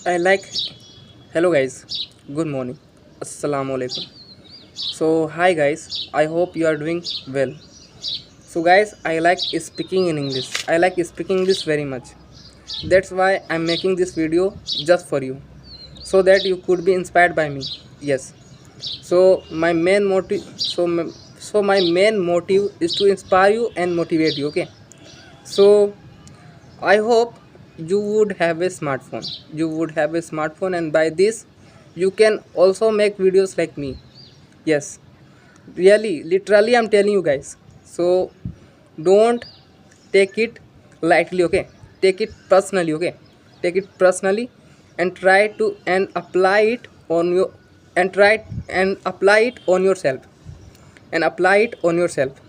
I like. Hello guys, good morning. Assalamu alaikum. So hi guys, I hope you are doing well. So guys, I like speaking in English. I like speaking English very much. That's why I'm making this video just for you, so that you could be inspired by me. Yes. So my main motive. So my main motive is to inspire you and motivate you. Okay. So I hope you would have a smartphone. You would have a smartphone, and by this, you can also make videos like me. Yes, really, literally, I'm telling you guys. So don't take it lightly, okay? Take it personally, okay? Take it personally, and try to and apply it on your and try and apply it on yourself and apply it on yourself.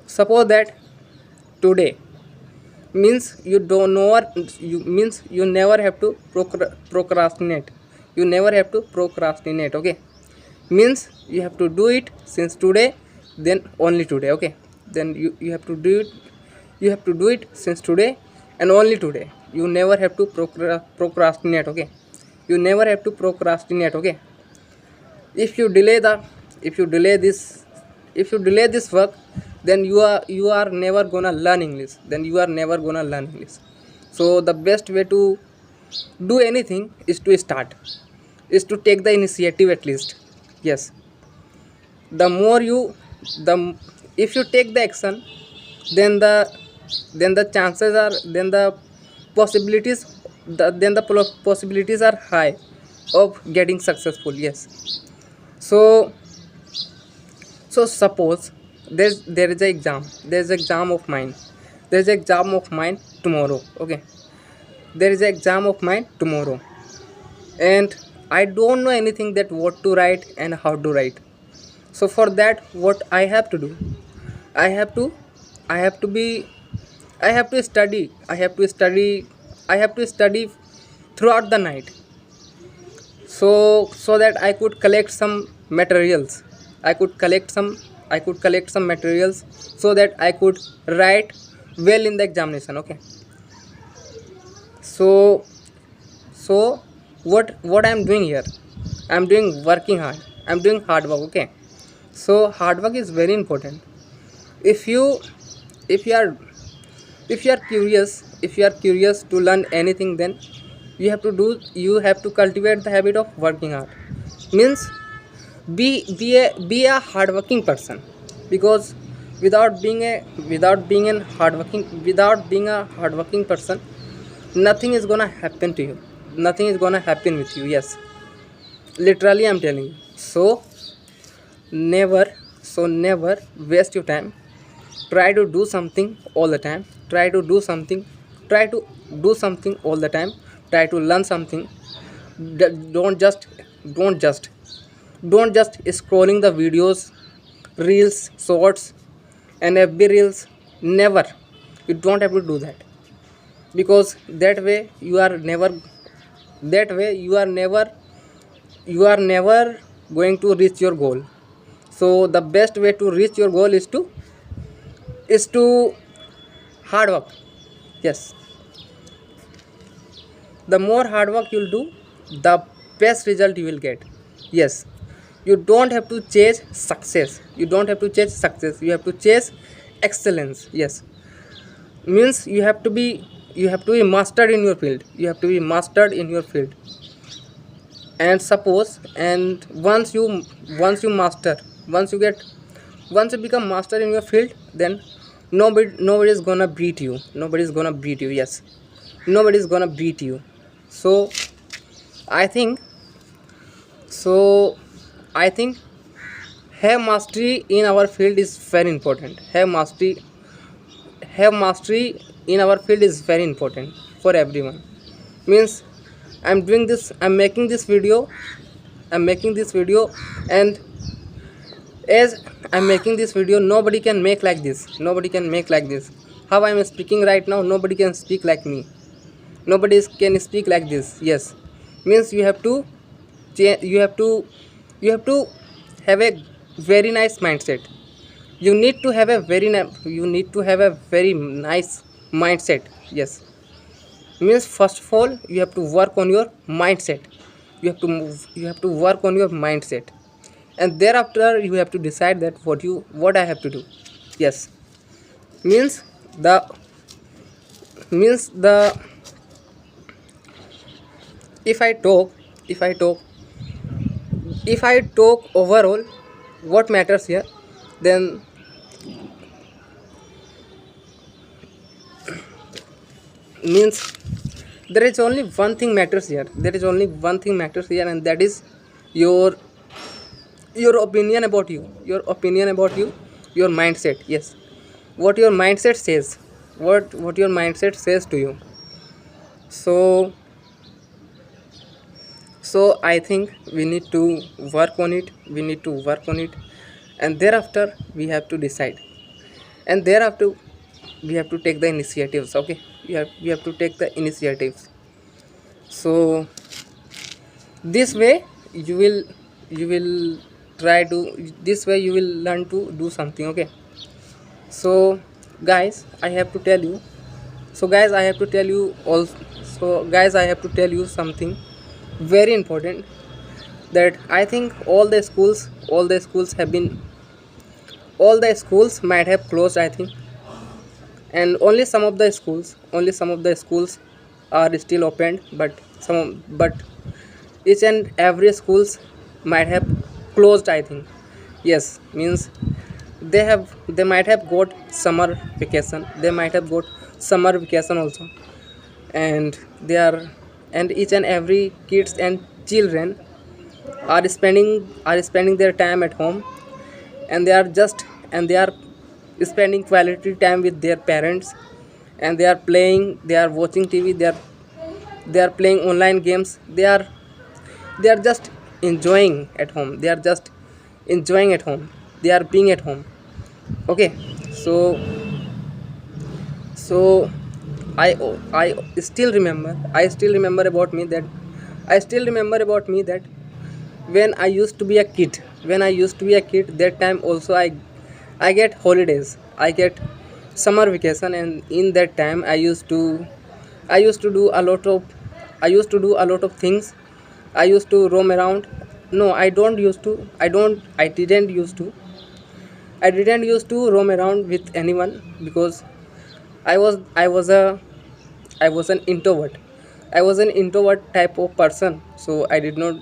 Suppose that today means you don't know, or you means you never have to procrastinate. You never have to procrastinate, okay? Means you have to do it since today, then only today, okay? Then you have to do it. You have to do it since today and only today. You never have to procrastinate, okay? You never have to procrastinate, okay? If you delay the if you delay this if you delay this work, then you are never gonna learn English. Then you are never gonna learn English. So the best way to do anything is to start, is to take the initiative at least. Yes, the more you the if you take the action, then the chances are then the possibilities then the possibilities are high of getting successful. Yes. So suppose there is an exam. There's an exam of mine. There's an exam of mine tomorrow. Okay. There is an exam of mine tomorrow, and I don't know anything that what to write and how to write. So for that, what I have to do, I have to, I have to be, I have to study. I have to study. I have to study throughout the night, so that I could collect some materials. I could collect some materials, so that I could write well in the examination. Okay. So so what I'm doing here, I'm doing working hard. I'm doing hard work. Okay. So hard work is very important. If you are if you are curious to learn anything, then you have to cultivate the habit of working hard. Means be a hardworking person, because without being a hardworking person, nothing is gonna happen to you. Nothing is gonna happen with you. Yes, literally, I'm telling you. So never waste your time. Try to do something all the time. Try to do something all the time. Try to learn something. Don't just don't just don't just scrolling the videos, reels, shorts, and FB reels. Never. You don't have to do that, because that way you are never going to reach your goal. So the best way to reach your goal is to hard work. Yes, the more hard work you'll do, the best result you will get. Yes, you don't have to chase success. You have to chase excellence. Yes, means you have to be mastered in your field. And suppose, and once you become master in your field, then nobody's gonna beat you. Yes, nobody's gonna beat you. So I think so I think have mastery in our field is very important. Have mastery in our field is very important for everyone. Means I'm making this video, and as I'm making this video, nobody can make like this. How I'm speaking right now, nobody can speak like me. Nobody can speak like this. Yes, means you have to you have to have a very nice mindset. You need to have a very nice mindset. Yes, Means first of all you have to work on your mindset. You have to work on your mindset, and thereafter you have to decide that what I have to do. Yes. means the means the if I talk if I talk if I talk overall what matters here, then means there is only one thing matters here. There is only one thing matters here, and that is your opinion about you. Your mindset. Yes, what your mindset says. What your mindset says to you. So I think we need to work on it. And thereafter we have to decide, and thereafter we have to take the initiatives. Okay, we have to take the initiatives. So this way you will try to this way you will learn to do something. Okay. So guys, I have to tell you so guys I have to tell you also so guys I have to tell you something very important, that I think all the schools might have closed, I think, and only some of the schools are still opened, but each and every schools might have closed, I think. Yes. Means they might have got summer vacation. They might have got summer vacation also, and they are and each and every kids and children are spending their time at home, and they are spending quality time with their parents, and they are watching TV, they are playing online games, they are just enjoying at home, they are being at home. Okay. So so I still remember I still remember about me that when I used to be a kid, that time also I get holidays, I get summer vacation, and in that time I used to do a lot of things. I used to roam around. No, I don't used to. I didn't used to roam around with anyone, because I was a I was an introvert. I was an introvert type of person, so I did not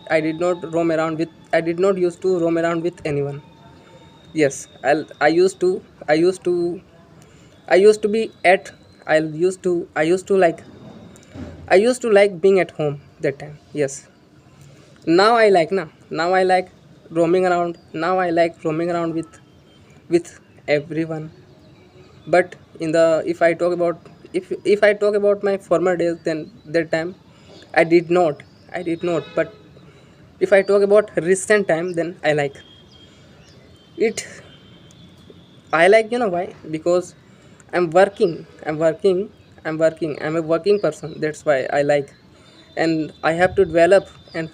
used to roam around with anyone. Yes, I used to I used to be at I used to like being at home that time. Yes. Now I like roaming around. Now I like roaming around with everyone. But in the if I talk about my former days, then that time I did not. But if I talk about recent time, then it I like, you know why? Because I'm working. I'm a working person. That's why I like, and I have to develop and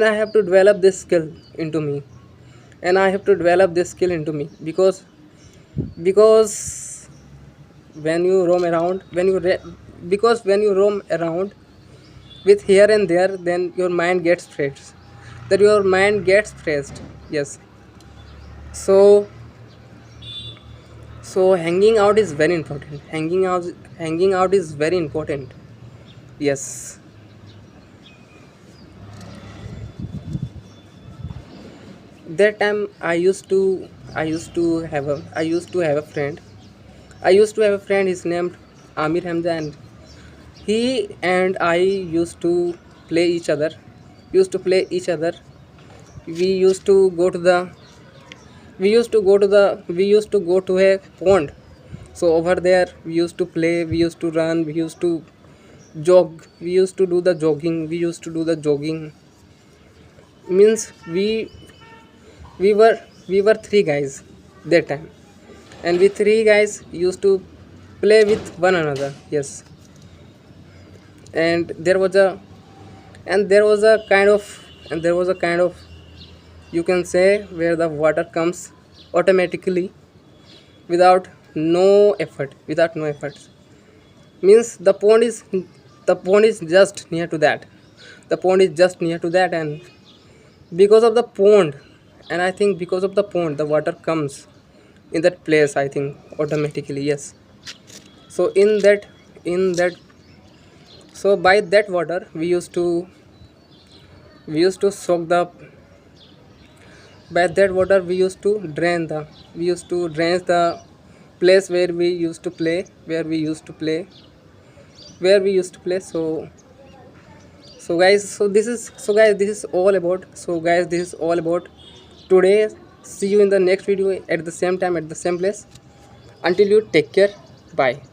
I have to develop this skill into me, because because when you roam around when you re- because when you roam around with here and there, then your mind gets fresh. Yes. So hanging out is very important. Hanging out is very important. Yes. That time I used to have a friend. His named Amir Hamza, and he and I used to play each other we used to go to the we used to go to a pond. So over there we used to play, we used to run, we used to jog, we used to do the jogging. Means we were three guys that time, and we three guys used to play with one another. Yes. And there was a kind of you can say, where the water comes automatically, without no effort. means the pond is just near to that. The pond is just near to that, and because of the pond, and I think because of the pond the water comes in that place, I think automatically, yes. So in that so by that water we used to soak the by that water we used to drain the place where we used to play. So this is all about today. See you in the next video at the same time at the same place. Until you, take care. Bye.